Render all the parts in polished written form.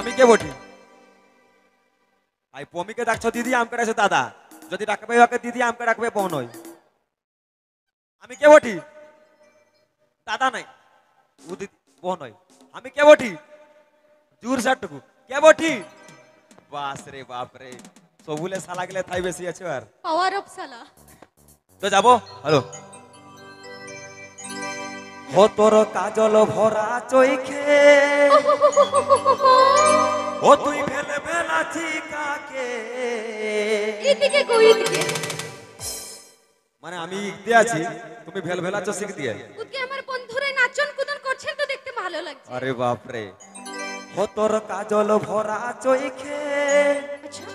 আমি কে বটি? আই পমিকে ডাকছো দিদি, আমকে ডাকছো দাদা। যদি ডাকবে ওকে দিদি, আমকে ডাকবে বোন হই। আমি কে বটি? দাদা নাই, ও দিদি বোন হই। আমি কে বটি? জোর সাটুকু কে বটি? বাস রে বাপ রে, সবুলে শালা গেলে তাই বেশি আছে। আর পাওয়ার অফ সালা। তো যাবো। হ্যালো। ও তোর কাজল ভরা চৈখে, ও তুই ভেলে ভেলাছি কাকে? এদিকে কই এদিকে? মানে আমি ইকতে আছি, তুমি ভেল ভেলাচ্ছ শিখ দিয়ে। ওদিকে আমার বন্ধুরা নাচন কুদন করছেন তো দেখতে ভালো লাগছে। আরে বাপ রে, ও তোর কাজল ভরা চৈখে, আচ্ছা,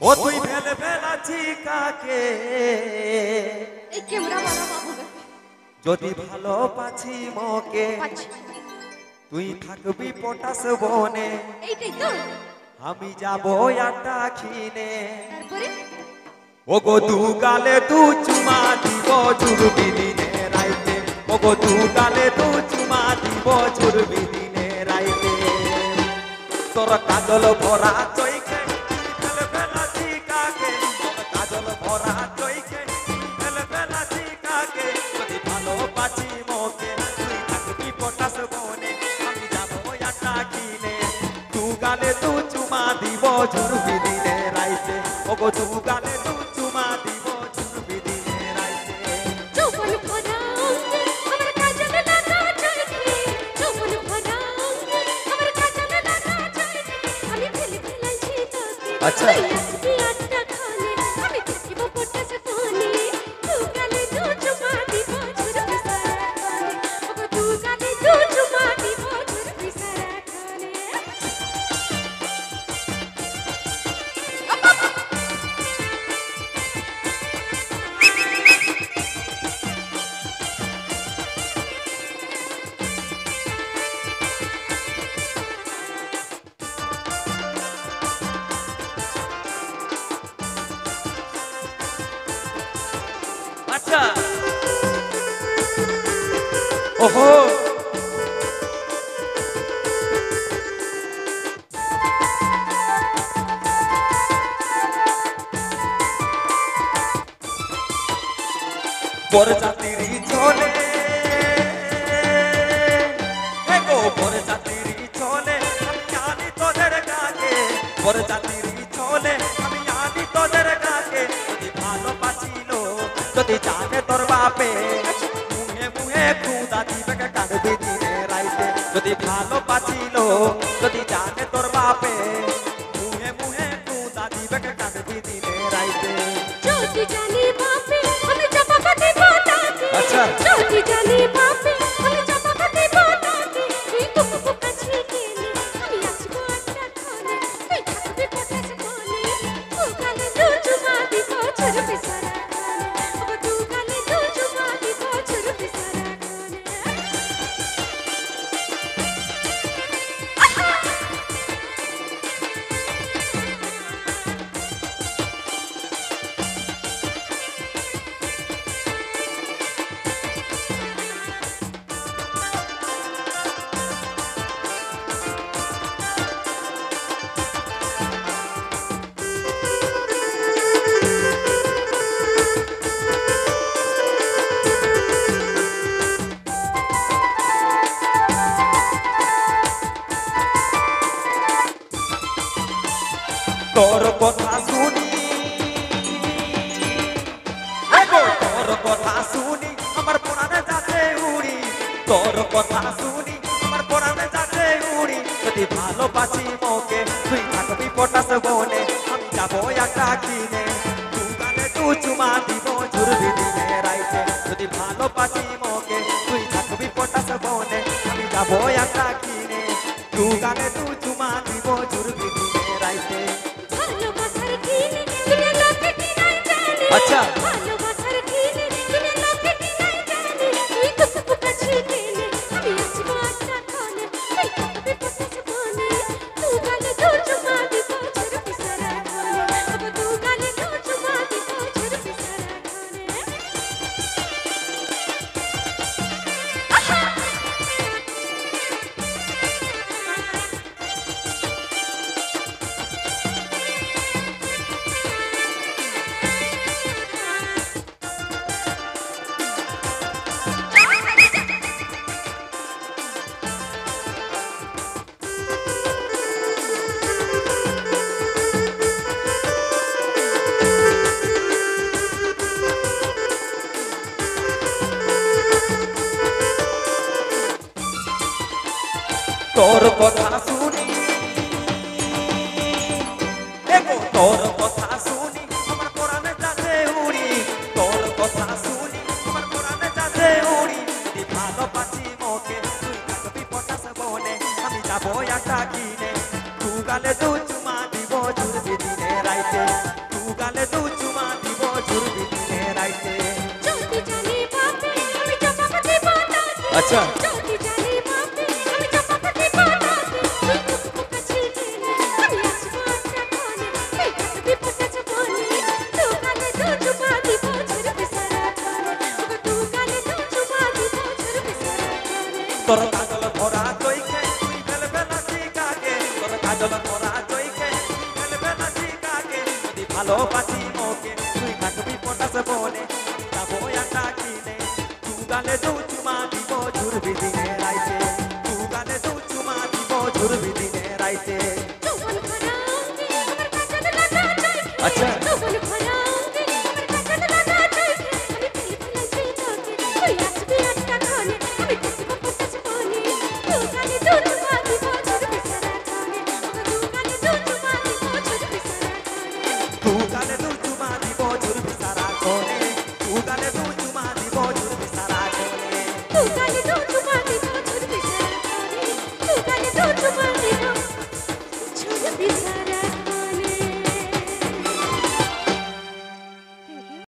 ও তুই ভেলে ভেলাছি কাকে? এই ক্যামেরা বালা বাবু বে। যদি ভালো পাছি মকে, আচ্ছা, তুই থাকবি পটাশ বনে, এইটাই তো। আমি যাবো আটা খিনে। তারপরে ও গো দু গালে দু চুমা দিব জুরবি দিনে রাইতে, ও গো দু গালে দু চুমা দিব জুরবি দিনে রাইতে। তোর কাজল ভরা চৈখে, ফেলে ফেলাছি কাকে? তোর কাজল ভরা চৈখে, ফেলে ফেলাছি কাকে? যদি ভালো পাচ্ছি মোকে, তুই থাকবি পটাশ বনে, আমি যাবো আটা কিনে। দু গালে দু চুমা দিব জুরবি দিনে রাইতে, ও গো দু গালে দু চুমা দিব জুরবি দিনে রাইতে। চৌপন ভরা অঙ্গে আমার কাজল লাগা চোখে, চৌপন ভরা অঙ্গে আমার কাজল লাগা চোখে, আমি ফেলে ফেলাইছি তোকে। আচ্ছা। তুই আসবি আটটা খানে, আমি থাকিব পটাশ বনে, দু গালে দু চুমা দিব ঝুরবি সারা খানে, ওগো দু গালে দু চুমা দিব ঝুরবি সারা খানে। আচ্ছা, ওহো, বরযাত্রী চলে, হে গো বরযাত্রী চলে, আমি আনি তোদের কাছে। বরযাত্রী চলে, আমি আনি তোদের কাছে। যদি ভালো পাচ্ছিল, যদি জানে তোর বাপে, মুহে মুহে খুদা দিবে কাঁদবি দিনে রাইতে। যদি ভালো পাচ্ছিল, যদি জানে তোর বাপে, মুহে মুহে খুদা দিবে কাঁদবি দিনে রাইতে। যদি জানি বাপে আমি চাপাকা দিব তাকে, আচ্ছা। যদি জানি বাপে আমি চাপাকা দিব তাকে, তুই কুকু কাছে গেলে আমি আসবো আটটা খানে, তুই থাকবি পটাশ বনে, দু গালে দু চুমা দিব ঝুরবি সারা খানে, ওগো দু গালে দু চুমা দিব ঝুরবি সারা খানে। তোর কথা শুনি, হে গো তোর কথা শুনি, আমার প্রাণে যাচ্ছে উড়ি। তোর কথা শুনি, আমার প্রাণে যাচ্ছে উড়ি। যদি ভালো পাচ্ছি মোকে, তুই থাকবি পটাশ বনে, আমি যাবো আটা কিনে। দু গালে দু চুমা দিব ঝুরবি দিনে রাইতে। যদি ভালো পাচ্ছি মোকে, তুই থাকবি পটাশ বনে, আমি যাবো আটা কিনে। দু গালে দু চুমা দিব ঝুরবি দিনে রাইতে। ভালোবাসার খিলে দুনিয়া লোকে কি নাই জানে, আচ্ছা। ভালোবাসার খিলে দুনিয়া লোকে কি নাই জানে, তুই কুকু কাছে গেলে আমি আসবো আটটা খানে, তুই থাকবি পটাশ বনে, দু গালে দু চুমা দিব ঝুরবি সারা খানে, ওগো দু গালে দু চুমা দিব ঝুরবি সারা খানে। কথা শুনি এগো তোর কথা শুনি আমার কোরআনে যাচ্ছে উড়ি তোর কথা শুনি আমার কোরআনে যাচ্ছে উড়ি তুই ভালো পাচ্ছি মোকে তুই থাকবি পটাশ বনে আমি যাবো একটা কিনে তু গালে দু চুমা দিব ঝুরবি দিনে রাইতে তু গালে দু চুমা দিব ঝুরবি দিনে রাইতে যদি জানি বাপে আমি চাপাতি বাটাতে আচ্ছা যদি জানি বাপে আমি চাপাতি বাটাতে তুই টুকু কাছে গেলে আমি আসবো একটা কোণে তুই থাকবি পটাশ বনে তু গালে দু চুমা দিব ঝুরবি সারা কোণে তু গালে দু চুমা দিব ঝুরবি সারা কোণে তোর কাজল ভরা চৈখে তুই ফেলবে না শিকাকে তোর কাজল ভরা চৈখে তুই ফেলবে না শিকাকে যদি ভালোবাসি মোকে তুই থাকবি পটাশ বনে যাবো একটা কিনে তু গালে দু চুমা দিব ঝুরবি দিনে রাইতে তু গালে দু চুমা দিব ঝুরবি দিনে রাইতে যৌবন ভরা অঙ্গে আমার কাজল লাগা চাই আচ্ছা